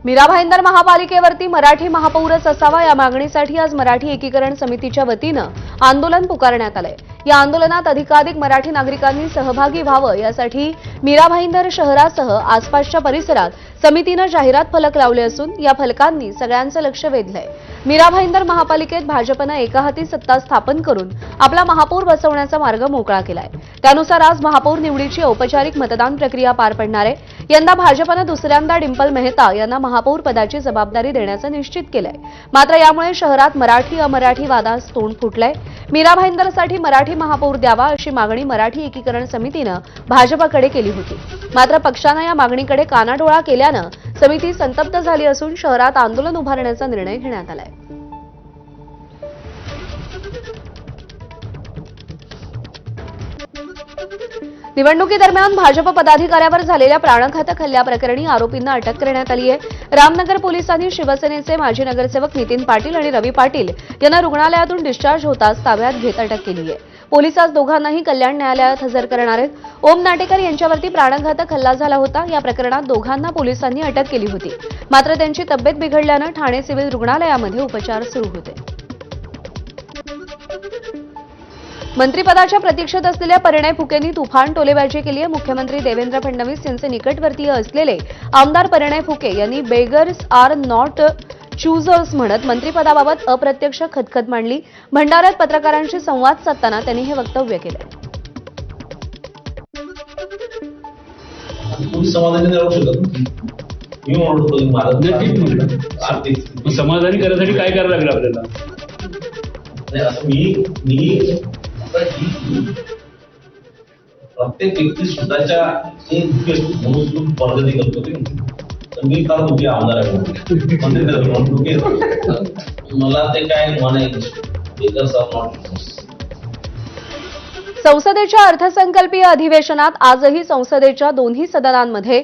मीरा भाईंदर महापालिकेवरती मराठी महापौरच असावा या मागणीसाठी आज मराठी एकीकरण समितीच्या वतीनं आंदोलन पुकारण्यात आलंय। या आंदोलनात अधिकाधिक मराठी नागरिकांनी सहभागी व्हावं यासाठी मीरा भाईंदर शहरासह आसपासच्या परिसरात समितीनं जाहिरात फलक लावले असून या फलकांनी सगळ्यांचं लक्ष वेधलंय। मीरा भाईंदर महापालिकेत भाजपनं एकाहाती सत्ता स्थापन करून आपला महापौर बसवण्याचा मार्ग मोकळा केलाय। त्यानुसार आज महापौर निवडीची औपचारिक मतदान प्रक्रिया पार पडणार आहे। यंदा भाजपनं दुसऱ्यांदा डिंपल मेहता यांना महापौर पदाची जबाबदारी देण्याचं निश्चित केलंय। मात्र यामुळे शहरात मराठी अमराठी वादास तोंड फुटलंय। मीरा भाईंदरसाठी मराठी महापौर द्यावा अशी मागणी मराठी एकीकरण समितीनं भाजपकडे केली होती। मात्र पक्षानं या मागणीकडे कानाडोळा केल्यानं समिती संतप्त झाली असून शहरात आंदोलन उभारण्याचा निर्णय घेण्यात आलाय। निवडणुकीदरम्यान भाजप पदाधिकाऱ्यावर झालेल्या प्राणघातक हल्ल्याप्रकरणी आरोपींना अटक करण्यात आली आहे। रामनगर पोलिसांनी शिवसेनेचे माजी नगरसेवक नितीन पाटील आणि रवी पाटील यांना रुग्णालयातून डिस्चार्ज होताच ताब्यात घेत अटक केली आहे। पोलीस आज दोघांनाही कल्याण न्यायालयात हजर करणार आहेत। ओम नाटेकर यांच्यावरती प्राणघातक हल्ला झाला होता। या प्रकरणात दोघांना पोलिसांनी अटक केली होती। मात्र त्यांची तब्येत बिघडल्यानं ठाणे सिव्हिल रुग्णालयामध्ये उपचार सुरू होते। मंत्रिपदाच्या प्रतीक्षेत असलेल्या परिणय फुकेंनी तुफान टोलेबाजी केली आहे। मुख्यमंत्री देवेंद्र फडणवीस यांचे निकटवर्तीय असलेले आमदार परिणय फुके यांनी बेगर्स आर नॉट चूजर्स म्हणत मंत्रिपदाबाबत अप्रत्यक्ष खदखद मांडली। भंडाऱ्यात पत्रकारांशी संवाद साधताना त्यांनी हे वक्तव्य केलं। समाधानी करण्यासाठी काय करायला लागेल आपल्याला? प्रत्येक व्यक्ती स्वतःच्या म्हणून प्रगती करतो तर मी फार दुःखी आमदार आहे मला ते काय म्हणायचं। संसदेच्या अर्थसंकल्पीय अधिवेशनात आजही संसदेच्या दोन्ही सदनांमध्ये